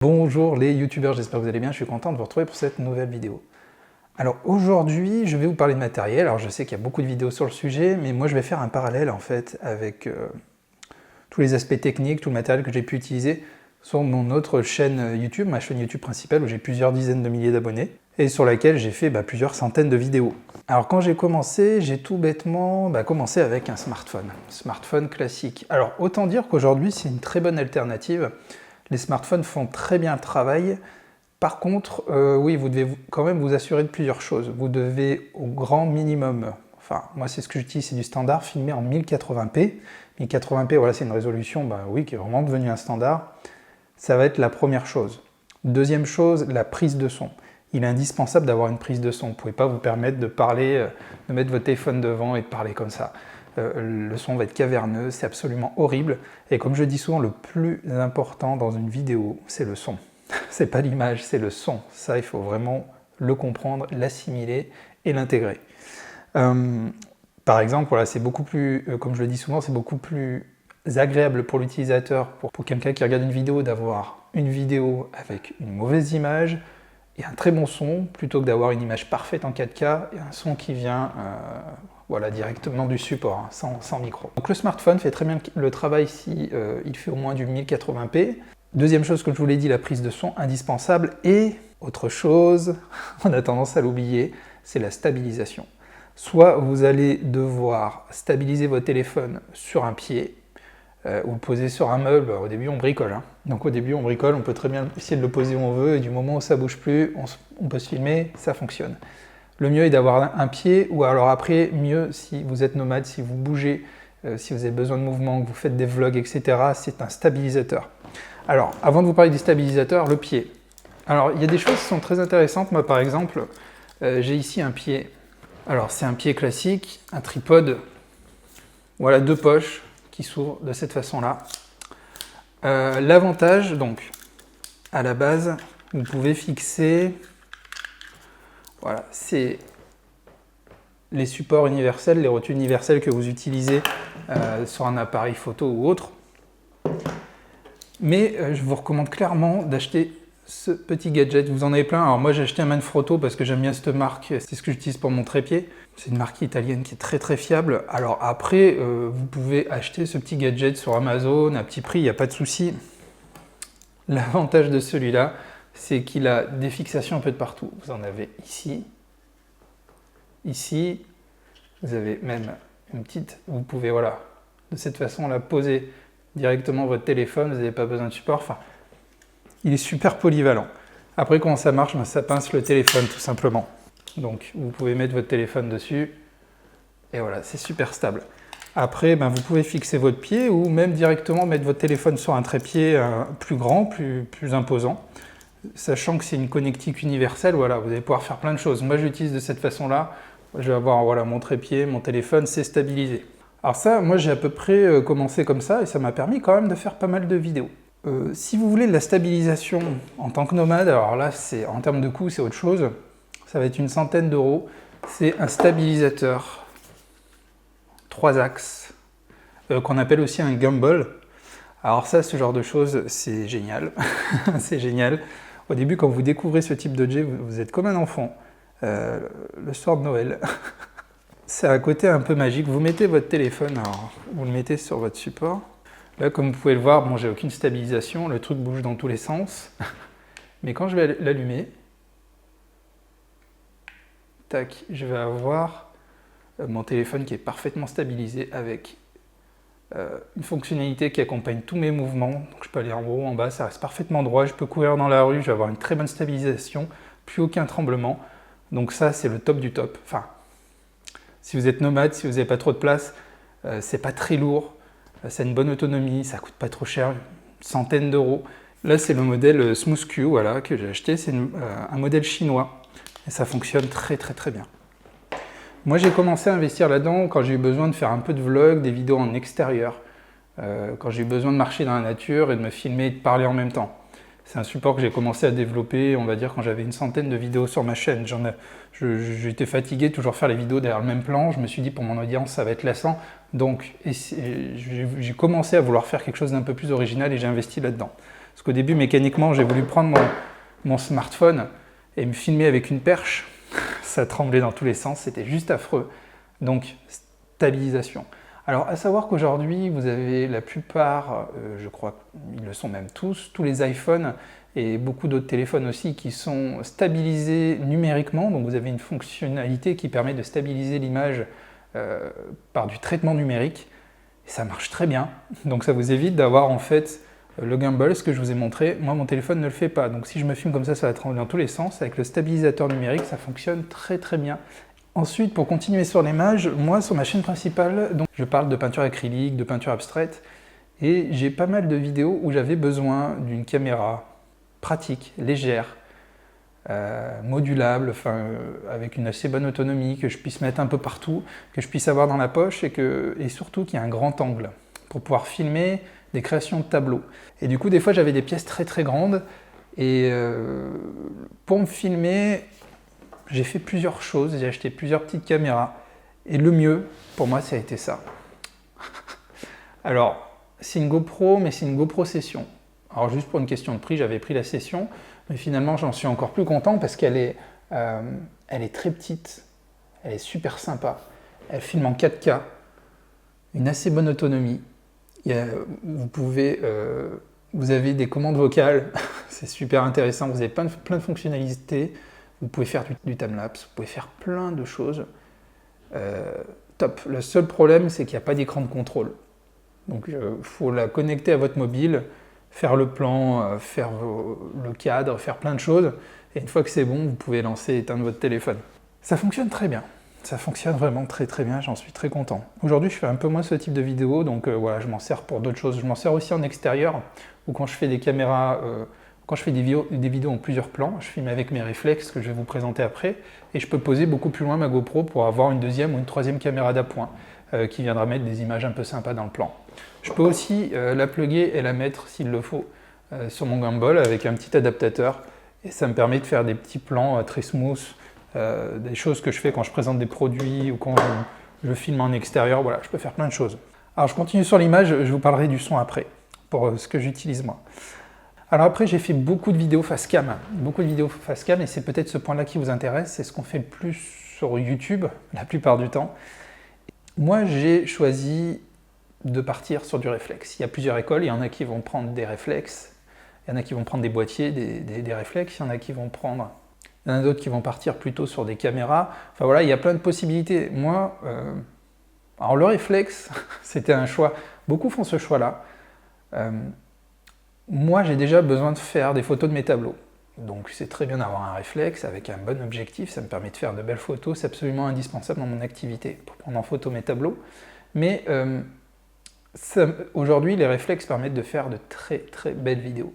Bonjour les youtubeurs, j'espère que vous allez bien, je suis content de vous retrouver pour cette nouvelle vidéo. Alors aujourd'hui, je vais vous parler de matériel. Alors je sais qu'il y a beaucoup de vidéos sur le sujet, mais moi je vais faire un parallèle en fait avec tous les aspects techniques, tout le matériel que j'ai pu utiliser sur mon autre chaîne YouTube, ma chaîne YouTube principale où j'ai plusieurs dizaines de milliers d'abonnés et sur laquelle j'ai fait plusieurs centaines de vidéos. Alors quand j'ai commencé, j'ai tout bêtement commencé avec un smartphone classique. Alors autant dire qu'aujourd'hui c'est une très bonne alternative. Les smartphones font très bien le travail. Par contre, oui, vous devez quand même vous assurer de plusieurs choses. Vous devez au grand minimum, enfin moi c'est ce que j'utilise, c'est du standard, filmé en 1080p. 1080p, voilà, c'est une résolution oui, qui est vraiment devenue un standard. Ça va être la première chose. Deuxième chose, la prise de son. Il est indispensable d'avoir une prise de son. Vous ne pouvez pas vous permettre de parler, de mettre votre téléphone devant et de parler comme ça. Le son va être caverneux, c'est absolument horrible. Et comme je dis souvent, le plus important dans une vidéo, c'est le son. C'est pas l'image, c'est le son. Ça, il faut vraiment le comprendre, l'assimiler et l'intégrer. Par exemple, voilà, c'est beaucoup plus, comme je le dis souvent, c'est beaucoup plus agréable pour l'utilisateur, pour quelqu'un qui regarde une vidéo, d'avoir une vidéo avec une mauvaise image et un très bon son, plutôt que d'avoir une image parfaite en 4K et un son qui vient voilà, directement du support, sans micro. Donc le smartphone fait très bien le travail si il fait au moins du 1080p. Deuxième chose, comme je vous l'ai dit, la prise de son indispensable. Et autre chose, on a tendance à l'oublier, c'est la stabilisation. Soit vous allez devoir stabiliser votre téléphone sur un pied, ou le poser sur un meuble. Au début on bricole, hein. Donc au début on bricole, on peut très bien essayer de le poser où on veut, et du moment où ça bouge plus, on peut se filmer, ça fonctionne. Le mieux est d'avoir un pied, ou alors après, mieux si vous êtes nomade, si vous bougez, si vous avez besoin de mouvement, que vous faites des vlogs, etc., c'est un stabilisateur. Alors, avant de vous parler du stabilisateur, le pied. Alors, il y a des choses qui sont très intéressantes. Moi, par exemple, j'ai ici un pied. Alors, c'est un pied classique, un tripode. Voilà, deux poches qui s'ouvrent de cette façon-là. L'avantage, donc, à la base, vous pouvez fixer... Voilà, c'est les supports universels, les rotules universelles que vous utilisez sur un appareil photo ou autre. Mais je vous recommande clairement d'acheter ce petit gadget. Vous en avez plein. Alors moi j'ai acheté un Manfrotto parce que j'aime bien cette marque. C'est ce que j'utilise pour mon trépied. C'est une marque italienne qui est très très fiable. Alors après, vous pouvez acheter ce petit gadget sur Amazon à petit prix, il n'y a pas de souci. L'avantage de celui-là, c'est qu'il a des fixations un peu de partout. Vous en avez ici, ici, vous avez même une petite, vous pouvez voilà, de cette façon-là poser directement votre téléphone, vous n'avez pas besoin de support, enfin, il est super polyvalent. Après comment ça marche, ça pince le téléphone tout simplement. Donc vous pouvez mettre votre téléphone dessus, et voilà, c'est super stable. Après, vous pouvez fixer votre pied ou même directement mettre votre téléphone sur un trépied plus grand, plus imposant. Sachant que c'est une connectique universelle, voilà, vous allez pouvoir faire plein de choses. Moi, j'utilise de cette façon-là. Je vais avoir voilà, mon trépied, mon téléphone, c'est stabilisé. Alors ça, moi, j'ai à peu près commencé comme ça et ça m'a permis quand même de faire pas mal de vidéos. Si vous voulez de la stabilisation en tant que nomade, alors là, en termes de coût, c'est autre chose. Ça va être une centaine d'euros. C'est un stabilisateur 3 axes qu'on appelle aussi un gimbal. Alors ça, ce genre de choses, c'est génial. C'est génial. Au début, quand vous découvrez ce type d'objet, vous êtes comme un enfant. Le soir de Noël. C'est un côté un peu magique. Vous mettez votre téléphone, alors vous le mettez sur votre support. Là, comme vous pouvez le voir, bon, j'ai aucune stabilisation. Le truc bouge dans tous les sens. Mais quand je vais l'allumer, tac, je vais avoir mon téléphone qui est parfaitement stabilisé avec une fonctionnalité qui accompagne tous mes mouvements. Donc je peux aller en haut, en bas, ça reste parfaitement droit. Je peux courir dans la rue, je vais avoir une très bonne stabilisation, plus aucun tremblement. Donc ça, c'est le top du top. Enfin, si vous êtes nomade, si vous n'avez pas trop de place, c'est pas très lourd, ça a une bonne autonomie, ça coûte pas trop cher, une centaine d'euros. Là, c'est le modèle SmoothQ, voilà, que j'ai acheté. C'est un modèle chinois et ça fonctionne très très très bien. Moi, j'ai commencé à investir là-dedans quand j'ai eu besoin de faire un peu de vlog, des vidéos en extérieur, quand j'ai eu besoin de marcher dans la nature et de me filmer et de parler en même temps. C'est un support que j'ai commencé à développer, on va dire, quand j'avais une centaine de vidéos sur ma chaîne. J'étais fatigué de toujours faire les vidéos derrière le même plan. Je me suis dit, pour mon audience, ça va être lassant. Donc, j'ai commencé à vouloir faire quelque chose d'un peu plus original et j'ai investi là-dedans. Parce qu'au début, mécaniquement, j'ai voulu prendre mon smartphone et me filmer avec une perche. Ça tremblait dans tous les sens, c'était juste affreux. Donc, stabilisation. Alors, à savoir qu'aujourd'hui, vous avez la plupart, je crois qu'ils le sont même tous les iPhones et beaucoup d'autres téléphones aussi qui sont stabilisés numériquement. Donc, vous avez une fonctionnalité qui permet de stabiliser l'image par du traitement numérique. Et ça marche très bien. Donc, ça vous évite d'avoir en fait le gimbal, ce que je vous ai montré. Moi, mon téléphone ne le fait pas. Donc, si je me filme comme ça va trembler dans tous les sens. Avec le stabilisateur numérique, ça fonctionne très très bien. Ensuite, pour continuer sur l'image, moi, sur ma chaîne principale, donc, je parle de peinture acrylique, de peinture abstraite, et j'ai pas mal de vidéos où j'avais besoin d'une caméra pratique, légère, modulable, avec une assez bonne autonomie, que je puisse mettre un peu partout, que je puisse avoir dans la poche, et surtout qu'il y ait un grand angle, pour pouvoir filmer des créations de tableaux. Et du coup, des fois, j'avais des pièces très très grandes, et pour me filmer, j'ai fait plusieurs choses, j'ai acheté plusieurs petites caméras, et le mieux, pour moi, ça a été ça. Alors, c'est une GoPro, mais c'est une GoPro Session. Alors, juste pour une question de prix, j'avais pris la Session, mais finalement, j'en suis encore plus content parce qu'elle est très petite, elle est super sympa, elle filme en 4K, une assez bonne autonomie. Vous avez des commandes vocales, c'est super intéressant, vous avez plein de fonctionnalités. Vous pouvez faire du timelapse, vous pouvez faire plein de choses. Top. Le seul problème, c'est qu'il n'y a pas d'écran de contrôle. Donc, il faut la connecter à votre mobile, faire le plan, faire le cadre, faire plein de choses. Et une fois que c'est bon, vous pouvez lancer et éteindre votre téléphone. Ça fonctionne très bien. Ça fonctionne vraiment très très bien, j'en suis très content. Aujourd'hui, je fais un peu moins ce type de vidéo, donc voilà, je m'en sers pour d'autres choses. Je m'en sers aussi en extérieur, ou quand je fais des caméras... Quand je fais des vidéos en plusieurs plans, je filme avec mes réflexes que je vais vous présenter après, et je peux poser beaucoup plus loin ma GoPro pour avoir une deuxième ou une troisième caméra d'appoint qui viendra mettre des images un peu sympas dans le plan. Je peux aussi la plugger et la mettre, s'il le faut, sur mon gimbal avec un petit adaptateur, et ça me permet de faire des petits plans très smooth, des choses que je fais quand je présente des produits ou quand je filme en extérieur. Voilà, je peux faire plein de choses. Alors je continue sur l'image, je vous parlerai du son après, pour ce que j'utilise moi. Alors après, j'ai fait beaucoup de vidéos face cam, et c'est peut-être ce point-là qui vous intéresse, c'est ce qu'on fait le plus sur YouTube, la plupart du temps. Moi, j'ai choisi de partir sur du réflexe. Il y a plusieurs écoles, il y en a qui vont prendre des réflexes, il y en a qui vont prendre des boîtiers, des réflexes, il y en a qui vont prendre... Il y en a d'autres qui vont partir plutôt sur des caméras. Enfin voilà, il y a plein de possibilités. Moi, alors le réflexe, c'était un choix. Beaucoup font ce choix-là. Moi, j'ai déjà besoin de faire des photos de mes tableaux. Donc c'est très bien d'avoir un réflexe avec un bon objectif, ça me permet de faire de belles photos, c'est absolument indispensable dans mon activité pour prendre en photo mes tableaux. Mais aujourd'hui, les réflexes permettent de faire de très très belles vidéos.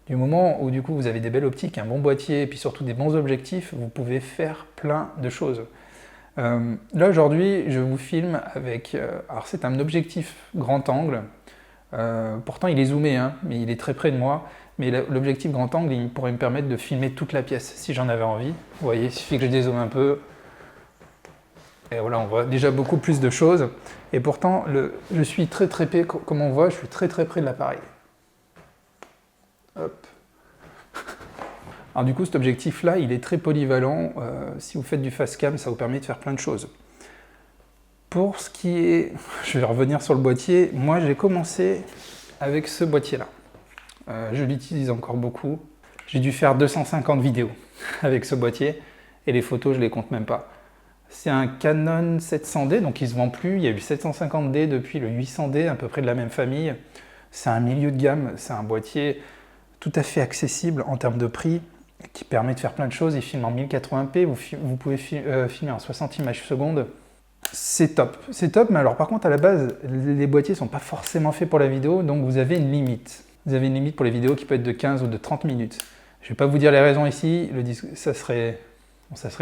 Du moment où du coup vous avez des belles optiques, un bon boîtier et puis surtout des bons objectifs, vous pouvez faire plein de choses. Là aujourd'hui, je vous filme avec, alors c'est un objectif grand angle. Pourtant il est zoomé, hein, mais il est très près de moi, mais l'objectif grand angle il pourrait me permettre de filmer toute la pièce si j'en avais envie. Vous voyez, il suffit que je dézoome un peu, et voilà, on voit déjà beaucoup plus de choses, et pourtant je suis très très près, comme on voit, je suis très très près de l'appareil. Hop. Alors du coup cet objectif là il est très polyvalent, si vous faites du face cam ça vous permet de faire plein de choses. Pour ce qui est, je vais revenir sur le boîtier, moi j'ai commencé avec ce boîtier-là. Je l'utilise encore beaucoup. J'ai dû faire 250 vidéos avec ce boîtier et les photos je les compte même pas. C'est un Canon 700D, donc il ne se vend plus. Il y a eu 750D depuis le 800D, à peu près de la même famille. C'est un milieu de gamme, c'est un boîtier tout à fait accessible en termes de prix, qui permet de faire plein de choses. Il filme en 1080p, vous pouvez filmer en 60 images secondes. C'est top, mais alors par contre à la base, les boîtiers ne sont pas forcément faits pour la vidéo, donc vous avez une limite. Vous avez une limite pour les vidéos qui peut être de 15 ou de 30 minutes. Je ne vais pas vous dire les raisons ici, ça serait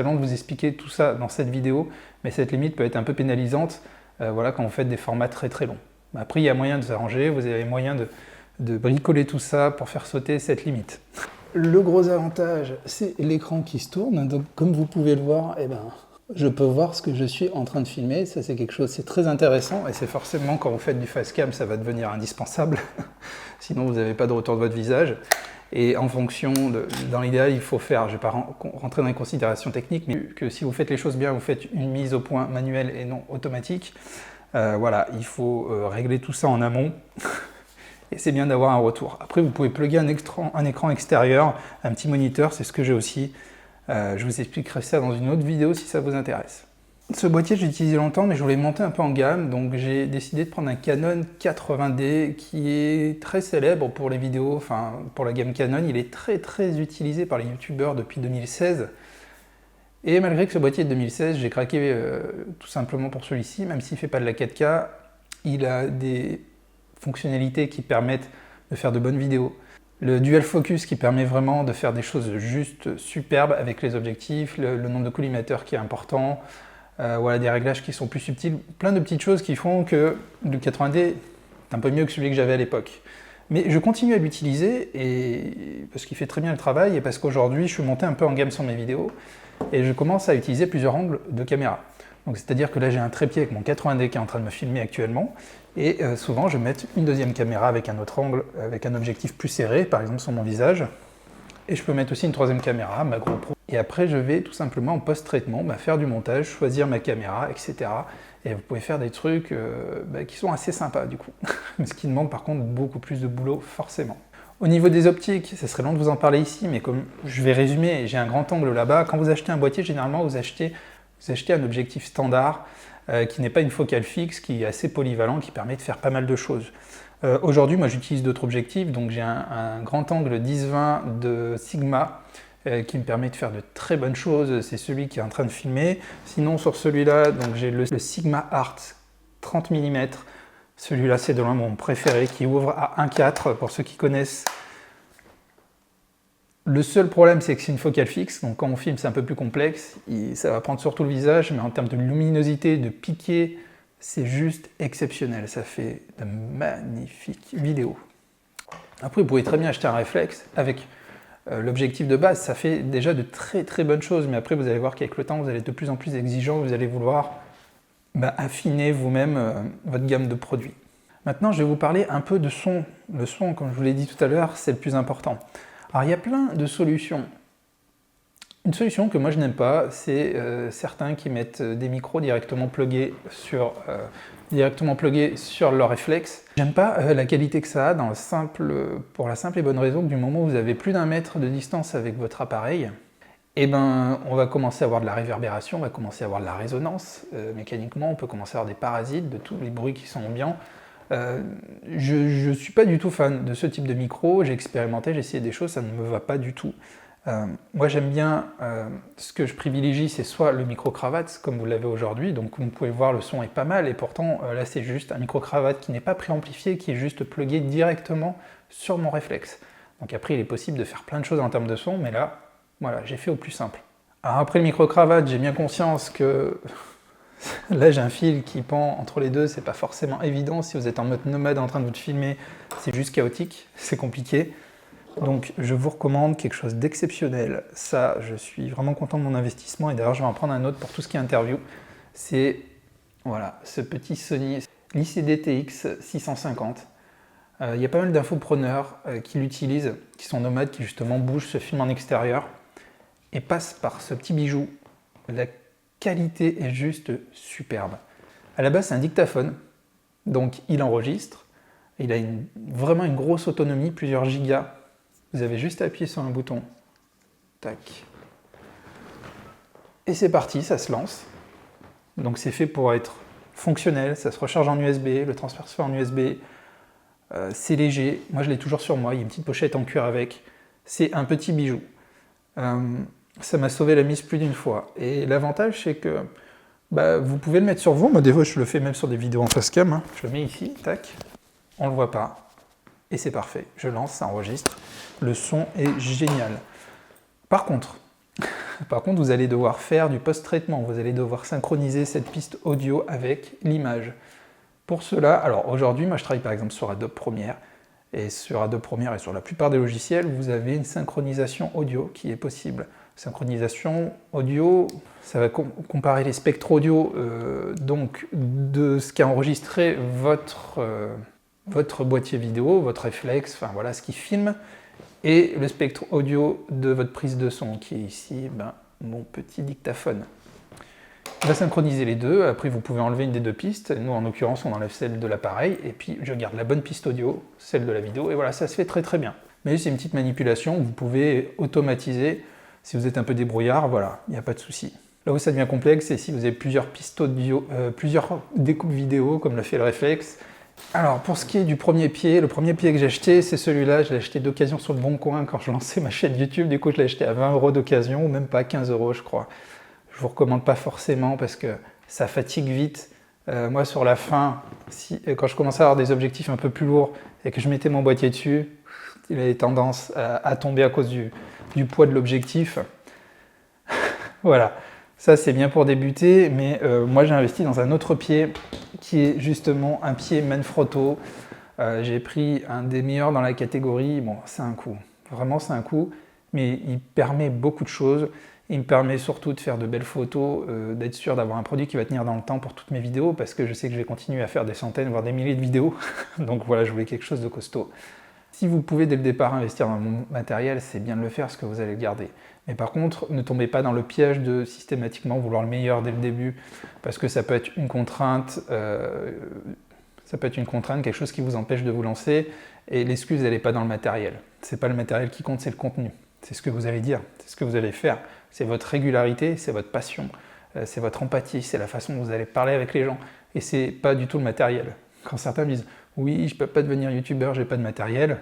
long de vous expliquer tout ça dans cette vidéo, mais cette limite peut être un peu pénalisante voilà, quand vous faites des formats très très longs. Après il y a moyen de s'arranger, vous avez moyen de bricoler tout ça pour faire sauter cette limite. Le gros avantage, c'est l'écran qui se tourne, donc comme vous pouvez le voir, eh ben, je peux voir ce que je suis en train de filmer. Ça, c'est quelque chose, c'est très intéressant, et c'est forcément, quand vous faites du facecam, ça va devenir indispensable. Sinon, vous n'avez pas de retour de votre visage. Et en fonction dans l'idéal, il faut faire, je ne vais pas rentrer dans les considérations techniques, mais que si vous faites les choses bien, vous faites une mise au point manuelle et non automatique. Voilà, il faut régler tout ça en amont. Et c'est bien d'avoir un retour. Après, vous pouvez plugger un écran extérieur, un petit moniteur, c'est ce que j'ai aussi. Je vous expliquerai ça dans une autre vidéo si ça vous intéresse. Ce boîtier, j'ai utilisé longtemps, mais je voulais monter un peu en gamme, donc j'ai décidé de prendre un Canon 80D qui est très célèbre pour les vidéos, enfin pour la gamme Canon. Il est très utilisé par les youtubeurs depuis 2016. Et malgré que ce boîtier est de 2016, j'ai craqué tout simplement pour celui-ci, même s'il ne fait pas de la 4K, il a des fonctionnalités qui permettent de faire de bonnes vidéos. Le dual focus qui permet vraiment de faire des choses juste superbes avec les objectifs, le nombre de collimateurs qui est important, voilà, des réglages qui sont plus subtils, plein de petites choses qui font que le 80D est un peu mieux que celui que j'avais à l'époque. Mais je continue à l'utiliser parce qu'il fait très bien le travail et parce qu'aujourd'hui je suis monté un peu en gamme sur mes vidéos et je commence à utiliser plusieurs angles de caméra. Donc c'est-à-dire que là j'ai un trépied avec mon 80D qui est en train de me filmer actuellement et souvent je vais mettre une deuxième caméra avec un autre angle, avec un objectif plus serré, par exemple sur mon visage. Et je peux mettre aussi une troisième caméra, ma GoPro. Et après, je vais tout simplement en post-traitement faire du montage, choisir ma caméra, etc. Et vous pouvez faire des trucs qui sont assez sympas du coup. Ce qui demande par contre beaucoup plus de boulot, forcément. Au niveau des optiques, ça serait long de vous en parler ici, mais comme je vais résumer, j'ai un grand angle là-bas. Quand vous achetez un boîtier, généralement, vous achetez un objectif standard qui n'est pas une focale fixe, qui est assez polyvalent, qui permet de faire pas mal de choses. Aujourd'hui, moi j'utilise d'autres objectifs, donc j'ai un grand angle 10-20 de Sigma qui me permet de faire de très bonnes choses, c'est celui qui est en train de filmer. Sinon sur celui-là, j'ai le Sigma Art 30 mm, celui-là c'est de loin mon préféré, qui ouvre à 1.4 pour ceux qui connaissent. Le seul problème c'est que c'est une focale fixe, donc quand on filme c'est un peu plus complexe, ça va prendre surtout le visage, mais en termes de luminosité, de piqué, c'est juste exceptionnel, ça fait de magnifiques vidéos. Après, vous pouvez très bien acheter un réflexe avec l'objectif de base, ça fait déjà de très bonnes choses, mais après vous allez voir qu'avec le temps, vous allez être de plus en plus exigeant, vous allez vouloir affiner vous-même votre gamme de produits. Maintenant, je vais vous parler un peu de son. Le son, comme je vous l'ai dit tout à l'heure, c'est le plus important. Alors, il y a plein de solutions. Une solution que moi je n'aime pas, c'est certains qui mettent des micros directement pluggés sur leur réflexe. J'aime pas la qualité que ça a pour la simple et bonne raison que du moment où vous avez plus d'1 mètre de distance avec votre appareil, on va commencer à avoir de la réverbération, on va commencer à avoir de la résonance. Mécaniquement, on peut commencer à avoir des parasites, de tous les bruits qui sont ambiants. Je ne suis pas du tout fan de ce type de micro, j'ai expérimenté, j'ai essayé des choses, ça ne me va pas du tout. Moi j'aime bien, ce que je privilégie, c'est soit le micro-cravate, comme vous l'avez aujourd'hui, donc vous pouvez voir le son est pas mal, et pourtant là c'est juste un micro-cravate qui n'est pas préamplifié, qui est juste plugué directement sur mon réflexe. Donc après il est possible de faire plein de choses en termes de son, mais là, voilà, j'ai fait au plus simple. Alors après le micro-cravate, j'ai bien conscience que là j'ai un fil qui pend entre les deux, c'est pas forcément évident, si vous êtes en mode nomade en train de vous filmer, c'est juste chaotique, c'est compliqué. Donc je vous recommande quelque chose d'exceptionnel, ça je suis vraiment content de mon investissement, et d'ailleurs je vais en prendre un autre pour tout ce qui est interview, c'est voilà, ce petit Sony l'ICD-TX 650. Il y a pas mal d'infopreneurs qui l'utilisent, qui sont nomades, qui justement bougent, se filment en extérieur, et passent par ce petit bijou. La qualité est juste superbe. À la base c'est un dictaphone, donc il enregistre, il a vraiment une grosse autonomie, plusieurs gigas. Vous avez juste à appuyer sur un bouton, tac, et c'est parti, ça se lance. Donc c'est fait pour être fonctionnel, ça se recharge en USB, le transfert se fait en USB, c'est léger, moi je l'ai toujours sur moi, il y a une petite pochette en cuir avec, c'est un petit bijou. Ça m'a sauvé la mise plus d'une fois, et l'avantage c'est que vous pouvez le mettre sur vous, moi des fois je le fais même sur des vidéos en face cam, je le mets ici, tac, on le voit pas. Et c'est parfait, je lance, ça enregistre, le son est génial. Par contre, vous allez devoir faire du post-traitement, vous allez devoir synchroniser cette piste audio avec l'image. Pour cela, alors aujourd'hui, moi je travaille par exemple sur Adobe Premiere, Et sur Adobe Premiere et sur la plupart des logiciels, vous avez une synchronisation audio qui est possible. Synchronisation audio, ça va comparer les spectres audio donc de ce qu'a enregistré votre boîtier vidéo, votre réflexe, enfin voilà ce qui filme, et le spectre audio de votre prise de son, qui est ici mon petit dictaphone. On va synchroniser les deux, après vous pouvez enlever une des deux pistes, nous en l'occurrence on enlève celle de l'appareil, et puis je garde la bonne piste audio, celle de la vidéo, et voilà, ça se fait très très bien. Mais c'est une petite manipulation que vous pouvez automatiser, si vous êtes un peu débrouillard, voilà, il n'y a pas de souci. Là où ça devient complexe, c'est si vous avez plusieurs pistes audio, plusieurs découpes vidéo, comme le fait le réflexe. Alors pour ce qui est du premier pied, le premier pied que j'ai acheté, c'est celui-là, je l'ai acheté d'occasion sur le Bon Coin quand je lançais ma chaîne YouTube, du coup je l'ai acheté à 20 € d'occasion, ou même pas 15 € je crois. Je vous recommande pas forcément parce que ça fatigue vite. Moi sur la fin, quand je commençais à avoir des objectifs un peu plus lourds et que je mettais mon boîtier dessus, il avait tendance à tomber à cause du poids de l'objectif. Voilà, ça c'est bien pour débuter, mais moi j'ai investi dans un autre pied qui est justement un pied Manfrotto. J'ai pris un des meilleurs dans la catégorie, bon c'est un coup, vraiment c'est un coup, mais il permet beaucoup de choses. Il me permet surtout de faire de belles photos, d'être sûr d'avoir un produit qui va tenir dans le temps pour toutes mes vidéos, parce que je sais que je vais continuer à faire des centaines, voire des milliers de vidéos. Donc voilà, je voulais quelque chose de costaud. Si vous pouvez dès le départ investir dans mon matériel, c'est bien de le faire, parce que vous allez le garder. Mais par contre, ne tombez pas dans le piège de systématiquement vouloir le meilleur dès le début, parce que ça peut être une contrainte, quelque chose qui vous empêche de vous lancer, et l'excuse, elle n'est pas dans le matériel. C'est pas le matériel qui compte, c'est le contenu. C'est ce que vous allez dire, c'est ce que vous allez faire. C'est votre régularité, c'est votre passion, c'est votre empathie, c'est la façon dont vous allez parler avec les gens. Et c'est pas du tout le matériel. Quand certains me disent « Oui, je peux pas devenir youtubeur, j'ai pas de matériel »,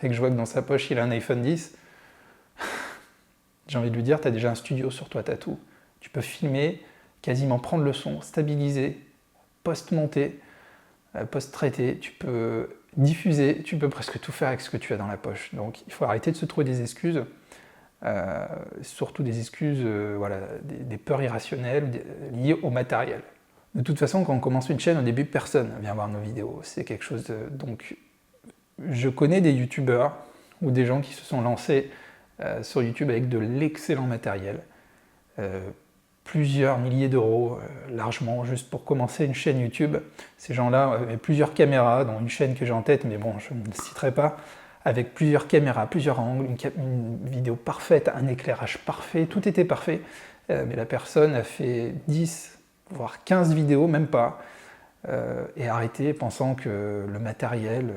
et que je vois que dans sa poche, il a un iPhone 10, j'ai envie de lui dire « Tu as déjà un studio sur toi, t'as tout. Tu peux filmer, quasiment prendre le son, stabiliser, post-monter, post-traiter, tu peux diffuser, tu peux presque tout faire avec ce que tu as dans la poche. » Donc il faut arrêter de se trouver des excuses. Surtout des excuses, voilà, des peurs irrationnelles liées au matériel. De toute façon, quand on commence une chaîne, au début, personne vient voir nos vidéos. C'est quelque chose de... Donc, je connais des youtubeurs ou des gens qui se sont lancés sur YouTube avec de l'excellent matériel. Plusieurs milliers d'euros, largement, juste pour commencer une chaîne YouTube. Ces gens-là avaient plusieurs caméras, dont une chaîne que j'ai en tête, mais bon, je ne citerai pas, avec plusieurs caméras, plusieurs angles, une vidéo parfaite, un éclairage parfait, tout était parfait, mais la personne a fait 10, voire 15 vidéos, même pas, et a arrêté pensant que le matériel,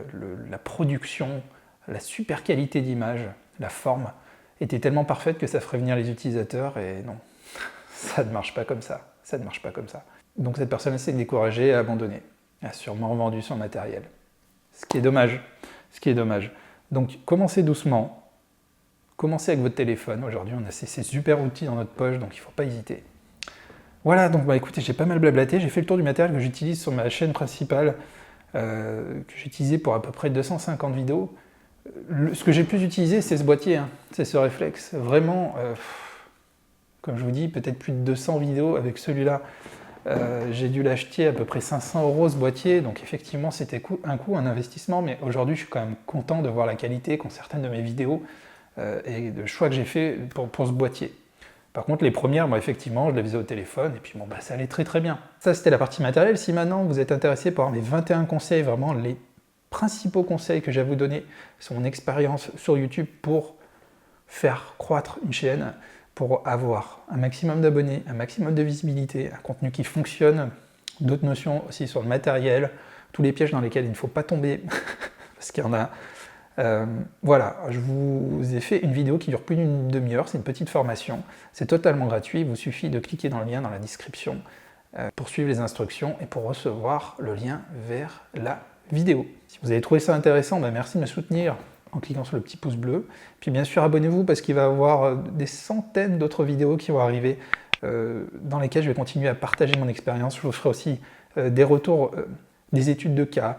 la production, la super qualité d'image, la forme, était tellement parfaite que ça ferait venir les utilisateurs, et non, ça ne marche pas comme ça, ça ne marche pas comme ça. Donc cette personne s'est découragée et a abandonné, a sûrement revendu son matériel. Ce qui est dommage, ce qui est dommage. Donc commencez doucement, commencez avec votre téléphone. Aujourd'hui on a ces super outils dans notre poche, donc il ne faut pas hésiter. Voilà, donc écoutez, j'ai pas mal blablaté, j'ai fait le tour du matériel que j'utilise sur ma chaîne principale, que j'ai utilisé pour à peu près 250 vidéos. Ce que j'ai le plus utilisé, c'est ce boîtier, hein, c'est ce réflexe. Vraiment, comme je vous dis, peut-être plus de 200 vidéos avec celui-là. J'ai dû l'acheter à peu près 500 € ce boîtier, donc effectivement c'était un investissement, mais aujourd'hui je suis quand même content de voir la qualité qu'ont certaines de mes vidéos et le choix que j'ai fait pour ce boîtier. Par contre les premières, moi effectivement je les faisais au téléphone et puis bon ça allait très très bien. Ça c'était la partie matérielle. Si maintenant vous êtes intéressé par mes 21 conseils, vraiment les principaux conseils que j'ai à vous donner sur mon expérience sur YouTube pour faire croître une chaîne, pour avoir un maximum d'abonnés, un maximum de visibilité, un contenu qui fonctionne, d'autres notions aussi sur le matériel, tous les pièges dans lesquels il ne faut pas tomber, parce qu'il y en a. Voilà, je vous ai fait une vidéo qui dure plus d'une demi-heure, c'est une petite formation, c'est totalement gratuit, il vous suffit de cliquer dans le lien dans la description pour suivre les instructions et pour recevoir le lien vers la vidéo. Si vous avez trouvé ça intéressant, merci de me soutenir en cliquant sur le petit pouce bleu. Puis bien sûr, abonnez-vous parce qu'il va y avoir des centaines d'autres vidéos qui vont arriver dans lesquelles je vais continuer à partager mon expérience. Je vous ferai aussi des retours, des études de cas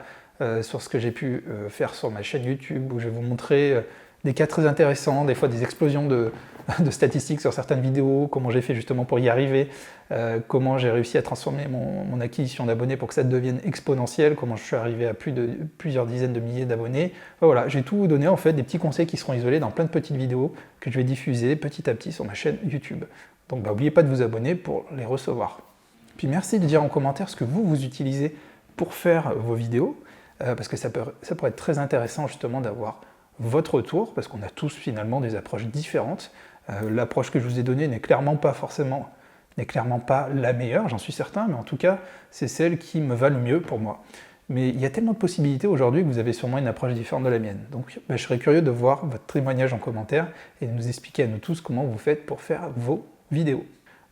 sur ce que j'ai pu faire sur ma chaîne YouTube, où je vais vous montrer des cas très intéressants, des fois des explosions de de statistiques sur certaines vidéos, comment j'ai fait justement pour y arriver, comment j'ai réussi à transformer mon acquisition d'abonnés pour que ça devienne exponentiel, comment je suis arrivé à plusieurs dizaines de milliers d'abonnés. Enfin, voilà, j'ai tout donné en fait, des petits conseils qui seront isolés dans plein de petites vidéos que je vais diffuser petit à petit sur ma chaîne YouTube. Donc n'oubliez pas de vous abonner pour les recevoir. Puis merci de dire en commentaire ce que vous utilisez pour faire vos vidéos, parce que ça pourrait être très intéressant justement d'avoir votre retour, parce qu'on a tous finalement des approches différentes. L'approche que je vous ai donnée n'est clairement pas la meilleure, j'en suis certain, mais en tout cas, c'est celle qui me va le mieux pour moi. Mais il y a tellement de possibilités aujourd'hui que vous avez sûrement une approche différente de la mienne. Donc je serais curieux de voir votre témoignage en commentaire et de nous expliquer à nous tous comment vous faites pour faire vos vidéos.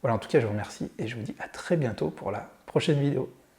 Voilà, en tout cas, je vous remercie et je vous dis à très bientôt pour la prochaine vidéo.